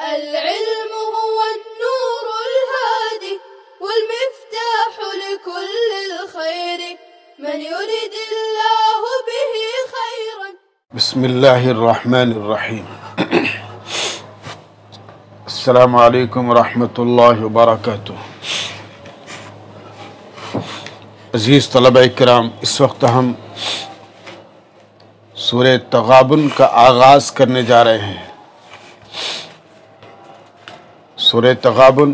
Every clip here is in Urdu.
العلم هو النور الهادي والمفتاح لكل الخير من يريد الله به خيرا. بسم الله الرحمن الرحیم. السلام علیکم ورحمۃ اللہ وبرکاتہ. عزیز طلبہ کرام، اس وقت ہم سورہ تغابن کا آغاز کرنے جا رہے ہیں. سورہ تغابن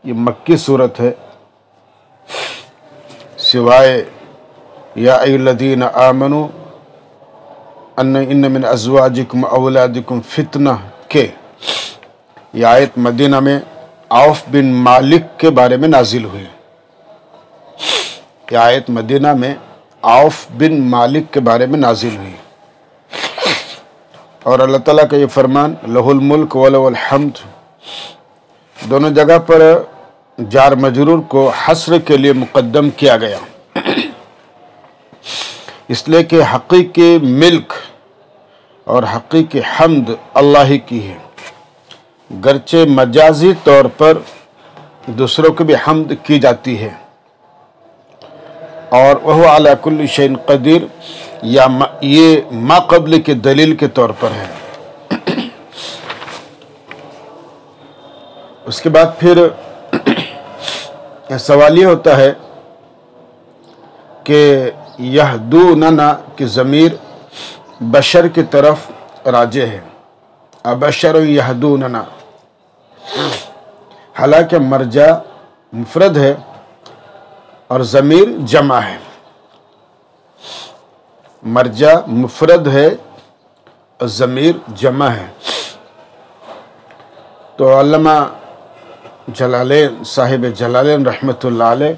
یہ مکی صورت ہے، سوائے یا ایھا الذین آمنوا ان من ازواجکم اولادکم فتنہ کے. یہ آیت مدینہ میں عوف بن مالک کے بارے میں نازل ہوئی. یہ آیت مدینہ میں عوف بن مالک کے بارے میں نازل ہوئی، اور اللہ تعالیٰ کا یہ فرمان لہ الملک ولہ الحمد، دونوں جگہ پر جار مجرور کو حصر کے لیے مقدم کیا گیا، اس لیے کہ حقیقی ملک اور حقیقی حمد اللہ ہی کی ہے، گرچہ مجازی طور پر دوسروں کو بھی حمد کی جاتی ہے. اور وہ علی کل شیء قدیر، یا یہ ما قبل کے دلیل کے طور پر ہے. اس کے بعد پھر سوال یہ ہوتا ہے کہ یہدوننا کی ضمیر بشر کی طرف راجع ہے، ابشر یہدوننا، حالانکہ مرجع مفرد ہے اور ضمیر جمع ہے. مرجع مفرد ہے اور ضمیر جمع ہے. تو علامہ جلالین صاحب جلالین رحمۃ اللہ علیہ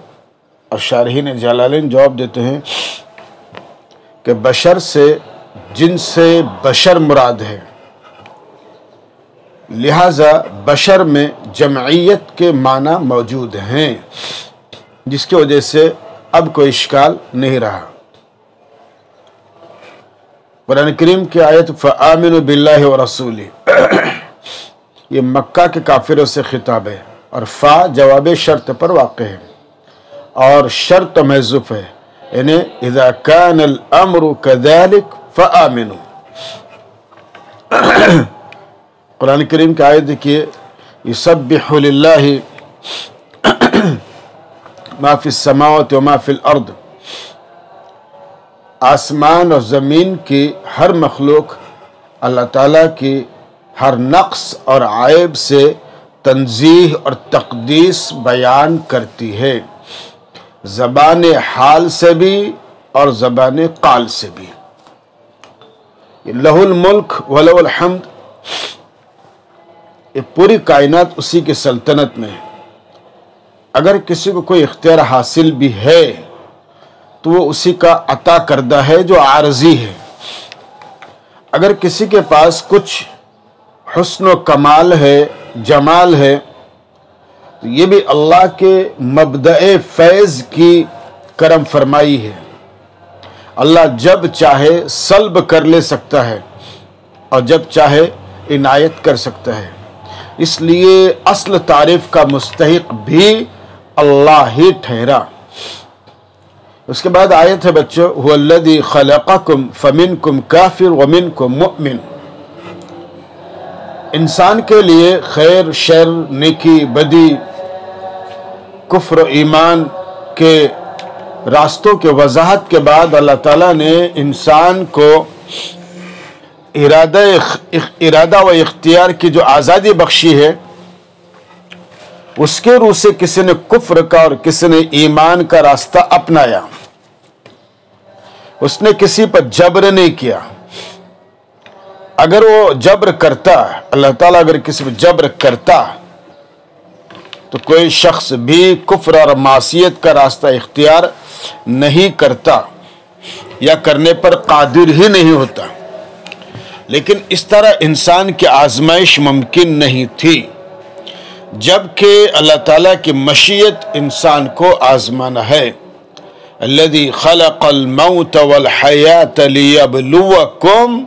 اور شارحین جلالین جواب دیتے ہیں کہ بشر سے جن سے بشر مراد ہے، لہذا بشر میں جمعیت کے معنی موجود ہیں، جس کی وجہ سے اب کوئی اشکال نہیں رہا. قرآن کریم کی آیت فآمنوا باللہ ورسولہ، یہ مکہ کے کافروں سے خطاب ہے، اور فا جواب شرط پر واقع ہے، اور شرط محذوف ہے، یعنی اذا کان الامر کذلک فآمنوا. قرآن کریم کی آیت دیکھیے، یسبح للہ ما فی السماوات و ما فی الارض، آسمان اور زمین کی ہر مخلوق اللہ تعالیٰ کی ہر نقص اور عیب سے تنزیہ اور تقدیس بیان کرتی ہے، زبان حال سے بھی اور زبان قال سے بھی. لہ الملک ولہ الحمد، یہ پوری کائنات اسی کی سلطنت میں ہے. اگر کسی کو کوئی اختیار حاصل بھی ہے تو وہ اسی کا عطا کردہ ہے جو عارضی ہے. اگر کسی کے پاس کچھ حسن و کمال ہے، جمال ہے، تو یہ بھی اللہ کے مبدأ فیض کی کرم فرمائی ہے. اللہ جب چاہے سلب کر لے سکتا ہے اور جب چاہے عنایت کر سکتا ہے، اس لیے اصل تعریف کا مستحق بھی اللہ ہی ٹھہرا. اس کے بعد آیت ہے بچوں، هو الذی خلقکم فمنکم کافر ومنکم مؤمن. انسان کے لیے خیر، شر، نیکی، بدی، کفر و ایمان کے راستوں کے وضاحت کے بعد اللہ تعالیٰ نے انسان کو ارادہ و اختیار کی جو آزادی بخشی ہے، اس کے روح سے کسی نے کفر کا اور کسی نے ایمان کا راستہ اپنایا. اس نے کسی پر جبر نہیں کیا. اگر وہ جبر کرتا، اللہ تعالیٰ اگر کسی پر جبر کرتا تو کوئی شخص بھی کفر اور معصیت کا راستہ اختیار نہیں کرتا یا کرنے پر قادر ہی نہیں ہوتا. لیکن اس طرح انسان کی آزمائش ممکن نہیں تھی، جبکہ اللہ تعالیٰ کی مشیت انسان کو آزمانا ہے. الذی خلق الموت والحیات لیبلوکم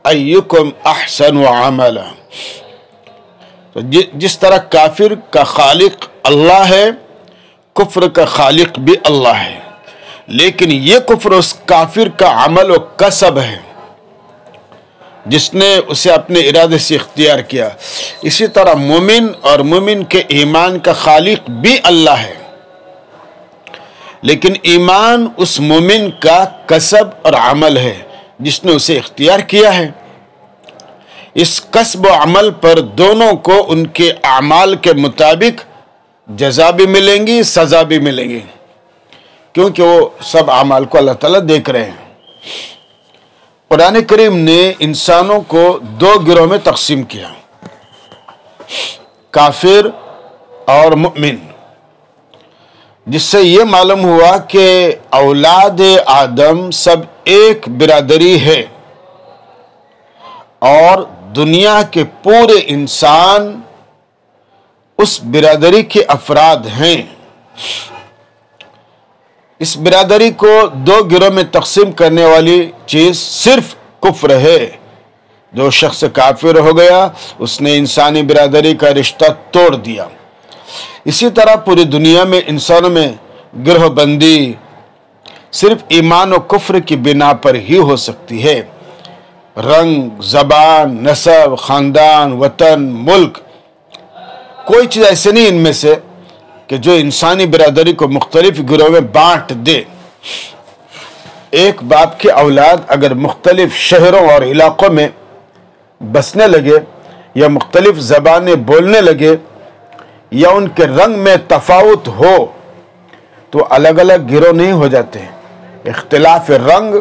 ایکم احسن عملا. تو جس طرح کافر کا خالق اللہ ہے، کفر کا خالق بھی اللہ ہے، لیکن یہ کفر اس کافر کا عمل و کسب ہے جس نے اسے اپنے ارادے سے اختیار کیا۔ اسی طرح مومن اور مومن کے ایمان کا خالق بھی اللہ ہے، لیکن ایمان اس مومن کا کسب اور عمل ہے جس نے اسے اختیار کیا ہے۔ اس کسب و عمل پر دونوں کو ان کے اعمال کے مطابق جزا بھی ملیں گی، سزا بھی ملیں گی، کیونکہ وہ سب اعمال کو اللہ تعالیٰ دیکھ رہے ہیں۔ قرآن کریم نے انسانوں کو دو گروہ میں تقسیم کیا، کافر اور مؤمن، جس سے یہ معلوم ہوا کہ اولاد آدم سب ایک برادری ہے اور دنیا کے پورے انسان اس برادری کے افراد ہیں۔ اس برادری کو دو گروہ میں تقسیم کرنے والی چیز صرف کفر ہے۔ جو شخص کافر ہو گیا اس نے انسانی برادری کا رشتہ توڑ دیا۔ اسی طرح پوری دنیا میں انسانوں میں گروہ بندی صرف ایمان و کفر کی بنا پر ہی ہو سکتی ہے۔ رنگ، زبان، نسب، خاندان، وطن، ملک، کوئی چیز ایسے نہیں ان میں سے کہ جو انسانی برادری کو مختلف گروہ میں بانٹ دے۔ ایک باپ کی اولاد اگر مختلف شہروں اور علاقوں میں بسنے لگے یا مختلف زبانیں بولنے لگے یا ان کے رنگ میں تفاوت ہو تو الگ الگ گروہ نہیں ہو جاتے ہیں۔ اختلاف رنگ،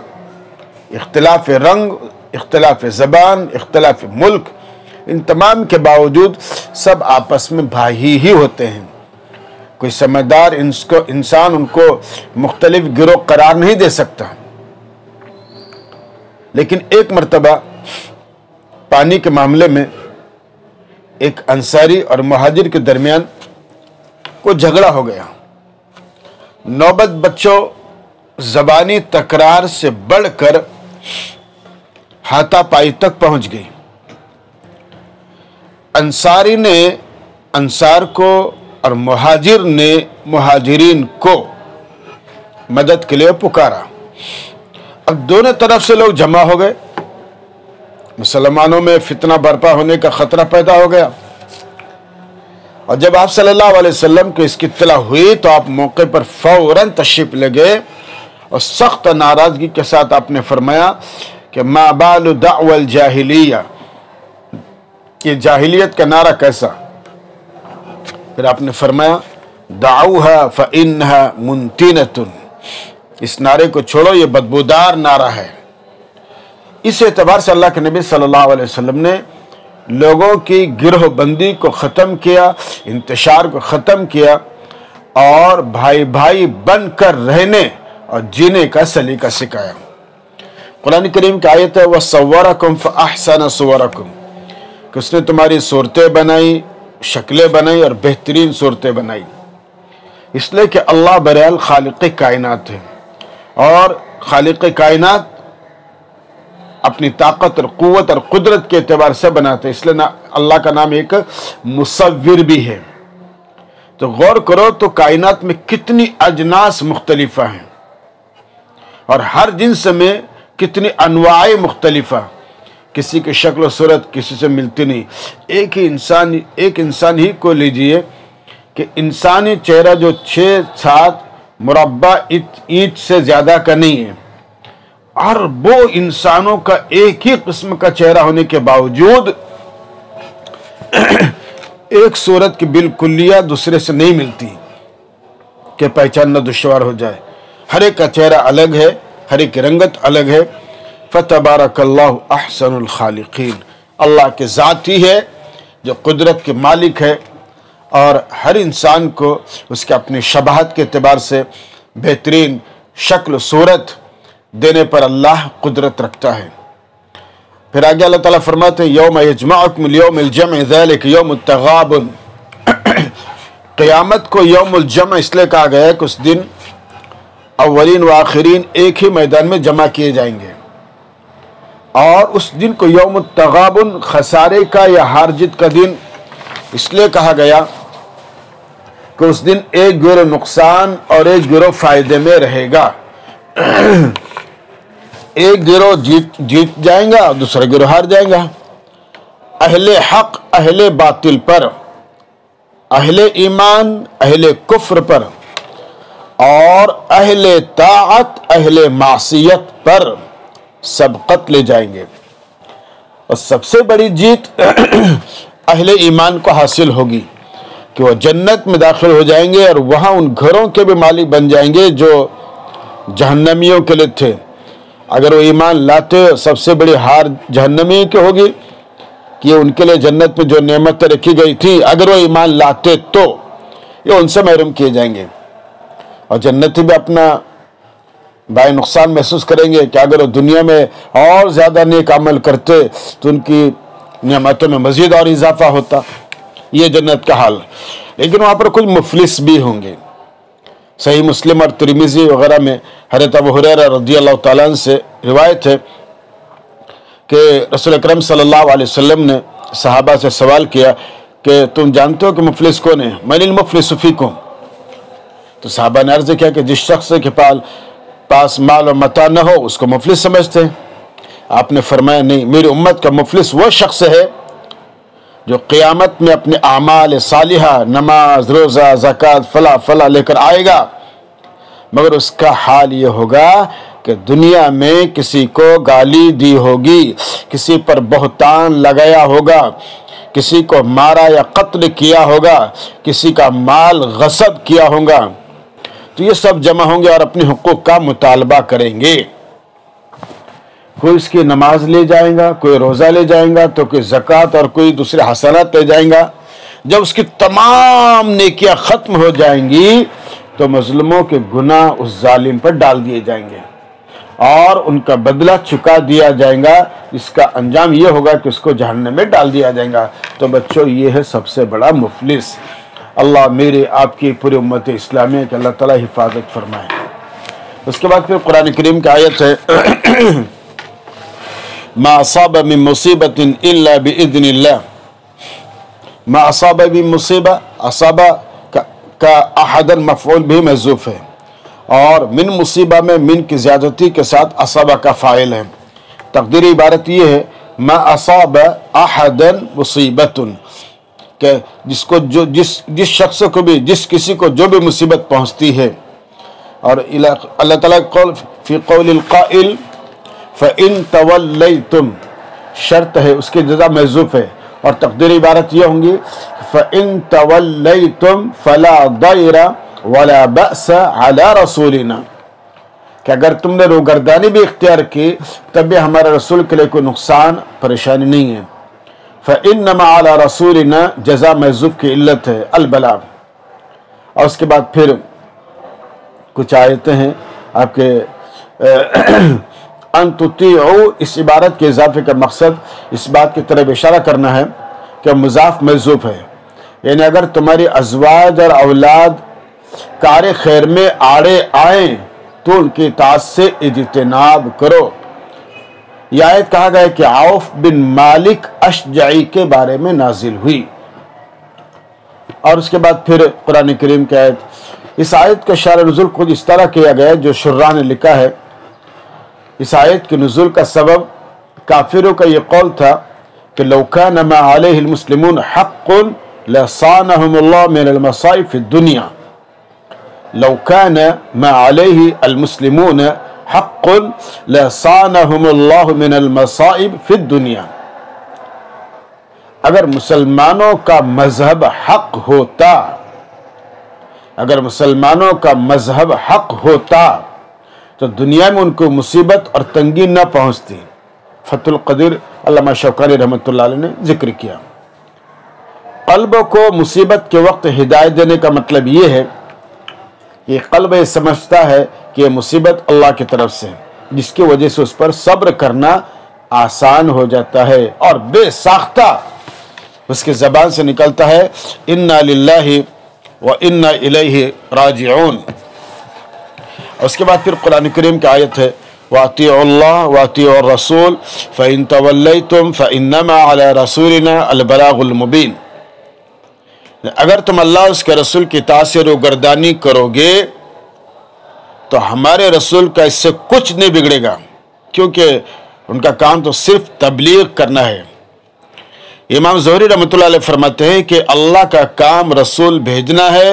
اختلاف زبان، اختلاف ملک، ان تمام کے باوجود سب آپس میں بھائی ہی ہوتے ہیں۔ کوئی سمجھدار انسان ان کو مختلف گروہ قرار نہیں دے سکتا۔ لیکن ایک مرتبہ پانی کے معاملے میں ایک انصاری اور مہاجر کے درمیان کوئی جھگڑا ہو گیا۔ نوبت بچوں زبانی تکرار سے بڑھ کر ہاتھا پائی تک پہنچ گئی۔ انصاری نے انصار کو اور مہاجر نے مہاجرین کو مدد کے لیے پکارا۔ اب دونوں طرف سے لوگ جمع ہو گئے، مسلمانوں میں فتنہ برپا ہونے کا خطرہ پیدا ہو گیا، اور جب آپ صلی اللہ علیہ وسلم کو اس کی اطلاع ہوئی تو آپ موقع پر فوراً تشریف لے گئے اور سخت ناراضگی کے ساتھ آپ نے فرمایا کہ ما بال دعوی الجاہلیہ، یہ جاہلیت کا نعرہ کیسا؟ پھر آپ نے فرمایا دعوها فإنها منتنۃ، اس نعرے کو چھوڑو، یہ بدبودار نعرہ ہے۔ اس اعتبار سے اللہ کے نبی صلی اللہ علیہ وسلم نے لوگوں کی گروہ بندی کو ختم کیا، انتشار کو ختم کیا اور بھائی بھائی بن کر رہنے اور جینے کا سلیقہ سکھایا۔ قرآن کریم کی آیت ہے وَصَوَّرَكُمْ فَأَحْسَنَ صُوَرَكُمْ، کہ اس نے تمہاری صورتیں بنائی، شکلیں بنائی اور بہترین صورتیں بنائی، اس لیے کہ اللہ برحال خالق کائنات ہے، اور خالق کائنات اپنی طاقت اور قوت اور قدرت کے اعتبار سے بناتے، اس لیے اللہ کا نام ایک مصور بھی ہے۔ تو غور کرو تو کائنات میں کتنی اجناس مختلفہ ہیں اور ہر جنس میں کتنی انواع مختلفہ، کسی کی شکل و صورت کسی سے ملتی نہیں۔ ایک انسان ہی کو لیجئے کہ انسانی چہرہ جو 6-7 مربع اینٹ سے زیادہ کا نہیں ہے، اور وہ انسانوں کا ایک ہی قسم کا چہرہ ہونے کے باوجود ایک صورت کی بالکلیہ دوسرے سے نہیں ملتی کہ پہچاننا دشوار ہو جائے۔ ہر ایک کا چہرہ الگ ہے، ہر ایک کی رنگت الگ ہے۔ فتبارک اللہ احسن الخالقین، اللہ کے ذات ہی ہے جو قدرت کے مالک ہے، اور ہر انسان کو اس کے اپنی شباہت کے اعتبار سے بہترین شکل و صورت دینے پر اللہ قدرت رکھتا ہے۔ پھر آگے اللہ تعالیٰ فرماتے ہیں یوم یجمعکم لیوم الجمع ذالک یوم التغابن، قیامت کو یوم الجمع اس لیے کہا گیا ہے کہ اس دن اولین و آخرین ایک ہی میدان میں جمع کیے جائیں گے۔ اور اس دن کو یوم التغابن، خسارے کا یا ہار جیت کا دن اس لیے کہا گیا کہ اس دن ایک گروہ نقصان اور ایک گروہ فائدے میں رہے گا. ایک گروہ جیت جائیں گا اور دوسرا گروہ ہار جائیں گا. اہل حق اہل باطل پر، اہل ایمان اہل کفر پر، اور اہل طاعت اہل معصیت پر سبقت لے جائیں گے. اور سب سے بڑی جیت اہل ایمان کو حاصل ہوگی کہ وہ جنت میں داخل ہو جائیں گے اور وہاں ان گھروں کے بھی مالک بن جائیں گے جو جہنمیوں کے لیے تھے. اگر وہ ایمان لاتے، سب سے بڑی ہار جہنمی کی ہوگی کہ ان کے لیے جنت میں جو نعمتیں رکھی گئی تھی، اگر وہ ایمان لاتے تو یہ ان سے محروم کیے جائیں گے. اور جنتی بھی اپنا بائے نقصان محسوس کریں گے کہ اگر وہ دنیا میں اور زیادہ نیک عمل کرتے تو ان کی نعمتوں میں مزید اور اضافہ ہوتا. یہ جنت کا حال. لیکن وہاں پر کچھ مفلس بھی ہوں گے. صحیح مسلم اور ترمذی وغیرہ میں حضرت ابو ہریرہ رضی اللہ تعالیٰ عنہ سے روایت ہے کہ رسول اکرم صلی اللہ علیہ وسلم نے صحابہ سے سوال کیا کہ تم جانتے ہو کہ مفلس کون ہے؟ من المفلس فیکم. تو صحابہ نے عرض کیا کہ جس شخص کے پاس مال و متاع نہ ہو اس کو مفلس سمجھتے ہیں. آپ نے فرمایا نہیں، میری امت کا مفلس وہ شخص ہے جو قیامت میں اپنے اعمال صالحہ، نماز، روزہ، زکوٰۃ، فلاں لے کر آئے گا، مگر اس کا حال یہ ہوگا کہ دنیا میں کسی کو گالی دی ہوگی، کسی پر بہتان لگایا ہوگا، کسی کو مارا یا قتل کیا ہوگا، کسی کا مال غصب کیا ہوگا. تو یہ سب جمع ہوں گے اور اپنے حقوق کا مطالبہ کریں گے. کوئی اس کی نماز لے جائیں گا، کوئی روزہ لے جائیں گا، تو کوئی زکوٰۃ اور کوئی دوسرے حسنات لے جائیں گا. جب اس کی تمام نیکیاں ختم ہو جائیں گی تو مظلوموں کے گناہ اس ظالم پر ڈال دیے جائیں گے اور ان کا بدلہ چکا دیا جائے گا. اس کا انجام یہ ہوگا کہ اس کو جہنم میں ڈال دیا جائے گا. تو بچوں، یہ ہے سب سے بڑا مفلس. اللہ میرے آپ کی پوری امت اسلامیہ کہ اللہ تعالیٰ حفاظت فرمائے. اس کے بعد پھر قرآن کریم کی آیت ہے ما اصاب من مصیبت الا باذن اللہ. ما اصاب من مصیبہ، اصاب کا احدا مفعول بھی محذوف ہے، اور من مصیبہ میں من کی زیادتی کے ساتھ اصابہ کا فاعل ہے. تقدیری عبارت یہ ہے ما اصاب احدا مصیبت، کہ جس شخص کو بھی، جس کسی کو جو بھی مصیبت پہنچتی ہے. اور اللہ تعالیٰ قول فی قول القائل فَإِن تَوَلَّيْتُمْ شرط ہے، اس کی جزا محذوف ہے، اور تقدیری عبارت یہ ہوں گی فَإِن تَوَلَّيْتُمْ فَلَا ضَيْرَ وَلَا بَأْسَ عَلَى رَسُولِنَا، کہ اگر تم نے روگردانی بھی اختیار کی تب بھی ہمارے رسول کے لیے کوئی نقصان پریشانی نہیں ہے. فَإِنَّمَا عَلَى رَسُولِنَا جزا محذوف کی علت ہے البلاغ. اور اس کے بعد پھر کچھ آیتیں ہیں آپ کے ان تطیعوا، اس عبارت کے اضافے کا مقصد اس بات کی طرف اشارہ کرنا ہے کہ مضاف محذوف ہے، یعنی اگر تمہاری ازواج اور اولاد کار خیر میں آڑے آئیں تو ان کی اطاعت سے اجتناب کرو. یہ آیت کہا گیا کہ عوف بن مالک اشجعی کے بارے میں نازل ہوئی. اور اس کے بعد پھر قرآن کریم کی آیت. اس آیت کا شارح نزول خود اس طرح کیا گیا ہے جو شراح نے لکھا ہے. اس آیت کے نزول کا سبب کافروں کا یہ قول تھا کہ لو کان ما علیہ المسلمون حق لصانهم اللہ من المصائب فی الدنیا. لو کان ما علیہ المسلمون حق لصانهم اللہ من المصائب فی الدنیا. اگر مسلمانوں کا مذہب حق ہوتا، اگر مسلمانوں کا مذہب حق ہوتا تو دنیا میں ان کو مصیبت اور تنگی نہ پہنچتی. فتح القدیر علامہ شوکانی رحمۃ اللہ علیہ نے ذکر کیا. قلب کو مصیبت کے وقت ہدایت دینے کا مطلب یہ ہے کہ قلب یہ سمجھتا ہے کہ یہ مصیبت اللہ کی طرف سے، جس کی وجہ سے اس پر صبر کرنا آسان ہو جاتا ہے اور بے ساختہ اس کی زبان سے نکلتا ہے انا للہ و انا الیہ راجعون. اس کے بعد پھر قرآن کریم کی آیت ہے وَأَطِيعُوا اللَّهَ وَأَطِيعُوا الرَّسُولَ فَإِن تَوَلَّيْتُمْ فَإِنَّمَا عَلَى رَسُولِنَا الْبَلَاغُ الْمُبِينُ۔ اگر تم اللہ اس کے رسول کی اطاعت سے روگردانی کرو گے تو ہمارے رسول کا اس سے کچھ نہیں بگڑے گا، کیونکہ ان کا کام تو صرف تبلیغ کرنا ہے۔ امام زہری رحمۃ اللہ علیہ فرماتے ہیں کہ اللہ کا کام رسول بھیجنا ہے،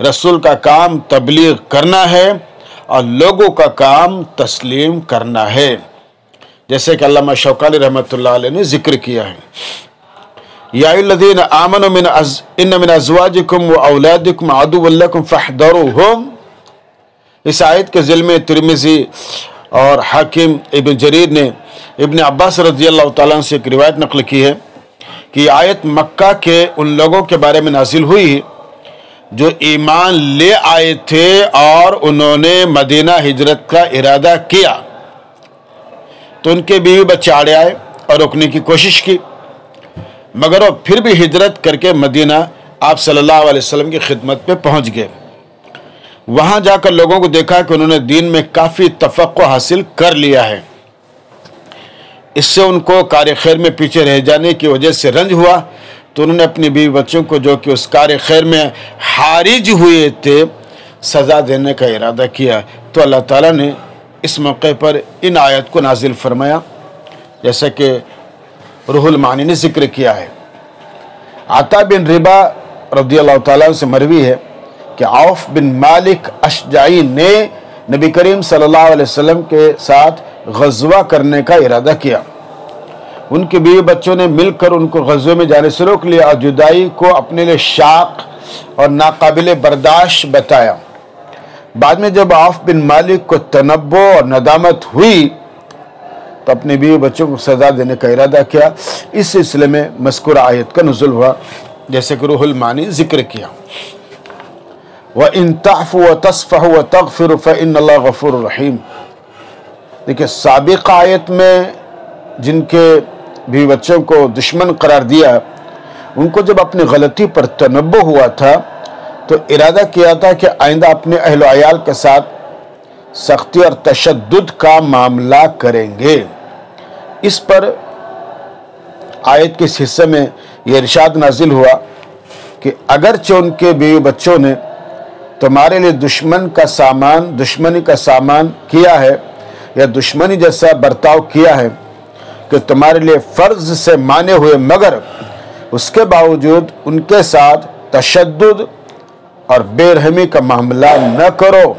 رسول کا کام تبلیغ کرنا ہے، اور لوگوں کا کام تسلیم کرنا ہے، جیسے کہ علامہ شوکانی رحمۃ اللہ علیہ نے ذکر کیا ہے۔ یا الذین آمنوا ان من ازواجکم و اولادکم عدو لکم فاحذروہم۔ اس آیت کے ذیل میں ترمذی اور حاکم ابن جریر نے ابن عباس رضی اللہ تعالیٰ عنہ سے ایک روایت نقل کی ہے کہ یہ آیت مکہ کے ان لوگوں کے بارے میں نازل ہوئی جو ایمان لے آئے تھے اور انہوں نے مدینہ ہجرت کا ارادہ کیا، تو ان کے بیوی بچے آڑے آئے اور روکنے کی کوشش کی، مگر وہ پھر بھی ہجرت کر کے مدینہ آپ صلی اللہ علیہ وسلم کی خدمت پہ پہنچ گئے۔ وہاں جا کر لوگوں کو دیکھا کہ انہوں نے دین میں کافی تفقہ حاصل کر لیا ہے، اس سے ان کو کار خیر میں پیچھے رہ جانے کی وجہ سے رنج ہوا، تو انہوں نے اپنی بیوی بچوں کو جو کہ اس کار خیر میں حارج ہوئے تھے سزا دینے کا ارادہ کیا، تو اللہ تعالیٰ نے اس موقع پر ان آیت کو نازل فرمایا، جیسا کہ روح المعانی نے ذکر کیا ہے۔ عطا بن ربا رضی اللہ تعالیٰ عنہ سے مروی ہے کہ عوف بن مالک اشجعی نے نبی کریم صلی اللہ علیہ وسلم کے ساتھ غزوہ کرنے کا ارادہ کیا، ان کے بیوی بچوں نے مل کر ان کو غزوے میں جانے سے روک لیا اور جدائی کو اپنے لیے شاق اور ناقابل برداشت بتایا۔ بعد میں جب عوف بن مالک کو تنبؤ اور ندامت ہوئی تو اپنے بیوی بچوں کو سزا دینے کا ارادہ کیا۔ اس سلسلے میں مذکورہ آیت کا نزول ہوا، جیسے کہ روح المعانی ذکر کیا۔ وَإِن تَعْفُوا وَتَصْفَحُوا وَتَغْفِرُوا فَإِنَّ اللَّهَ غَفُورٌ رَحِيمٌ۔ دیکھیں سابق آیت میں جن کے بیوی بچوں کو دشمن قرار دیا، ان کو جب اپنی غلطی پر تنبؤ ہوا تھا تو ارادہ کیا تھا کہ آئندہ اپنے اہل و عیال کے ساتھ سختی اور تشدد کا معاملہ کریں گے۔ اس پر آیت کے اس حصے میں یہ ارشاد نازل ہوا کہ اگرچہ ان کے بیوی بچوں نے تمہارے لیے دشمنی کا سامان کیا ہے یا دشمنی جیسا برتاؤ کیا ہے کہ تمہارے لیے فرض سے مانے ہوئے، مگر اس کے باوجود ان کے ساتھ تشدد اور بے رحمی کا معاملہ نہ کرو،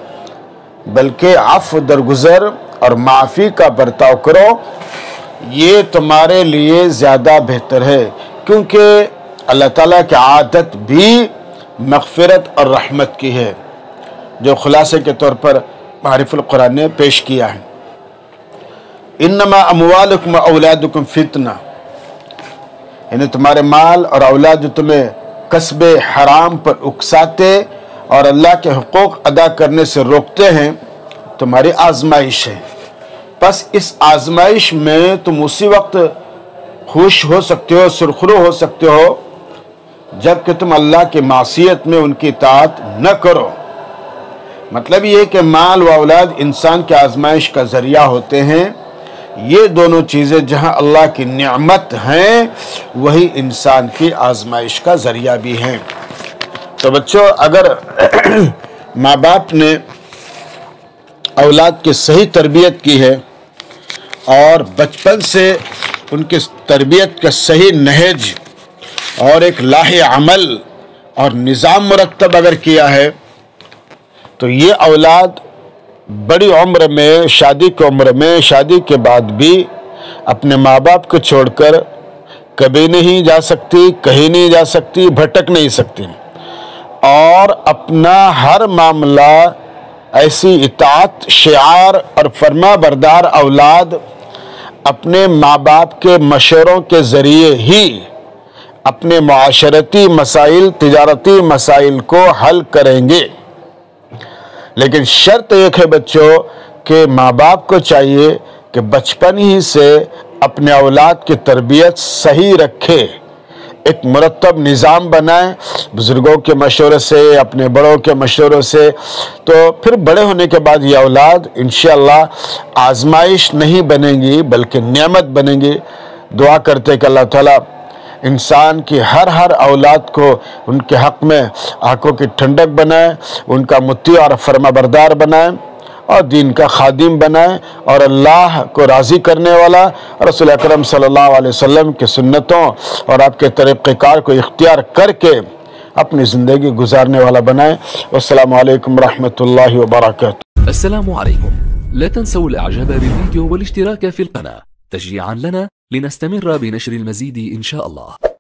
بلکہ عفو درگزر اور معافی کا برتاؤ کرو، یہ تمہارے لیے زیادہ بہتر ہے، کیونکہ اللہ تعالیٰ کی عادت بھی مغفرت اور رحمت کی ہے، جو خلاصے کے طور پر معرف القرآن نے پیش کیا ہے۔ انما اموالکم و اولادکم فتنہ، یعنی تمہارے مال اور اولاد جو تمہیں کسب حرام پر اکساتے اور اللہ کے حقوق ادا کرنے سے روکتے ہیں، تمہاری آزمائش ہے۔ بس اس آزمائش میں تم اسی وقت خوش ہو سکتے ہو، سرخرو ہو سکتے ہو جب کہ تم اللہ کی معصیت میں ان کی اطاعت نہ کرو۔ مطلب یہ کہ مال و اولاد انسان کی آزمائش کا ذریعہ ہوتے ہیں، یہ دونوں چیزیں جہاں اللہ کی نعمت ہیں وہی انسان کی آزمائش کا ذریعہ بھی ہیں۔ تو بچوں، اگر ماں باپ نے اولاد کی صحیح تربیت کی ہے اور بچپن سے ان کی تربیت کا صحیح نہج اور ایک لاہ عمل اور نظام مرتب اگر کیا ہے تو یہ اولاد بڑی عمر میں، شادی کی عمر میں، شادی کے بعد بھی اپنے ماں باپ کو چھوڑ کر کبھی نہیں جا سکتی، کہیں نہیں جا سکتی، بھٹک نہیں سکتی، اور اپنا ہر معاملہ ایسی اطاعت شعار اور فرما بردار اولاد اپنے ماں باپ کے مشوروں کے ذریعے ہی اپنے معاشرتی مسائل، تجارتی مسائل کو حل کریں گے۔ لیکن شرط ایک ہے بچوں کہ ماں باپ کو چاہیے کہ بچپن ہی سے اپنے اولاد کی تربیت صحیح رکھے، ایک مرتب نظام بنائیں بزرگوں کے مشورے سے، اپنے بڑوں کے مشوروں سے، تو پھر بڑے ہونے کے بعد یہ اولاد انشاءاللہ آزمائش نہیں بنیں گی بلکہ نعمت بنیں گی۔ دعا کرتے کہ اللہ تعالیٰ انسان کی ہر اولاد کو ان کے حق میں آنکھوں کی ٹھنڈک بنائے، ان کا مطیع اور فرما بردار بنائے اور دین کا خادم بنائے، اور اللہ کو راضی کرنے والا رسول اکرم صلی اللہ علیہ وسلم کی سنتوں اور آپ کے طریقہ کار کو اختیار کر کے اپنی زندگی گزارنے والا بنائے۔ والسلام علیکم ورحمۃ اللہ وبرکاتہ۔ السلام عليكم. لا تنسوا الاعجاب بالفيديو والاشتراك في القناة تشجيعا لنا لنستمر بنشر المزيد إن شاء الله.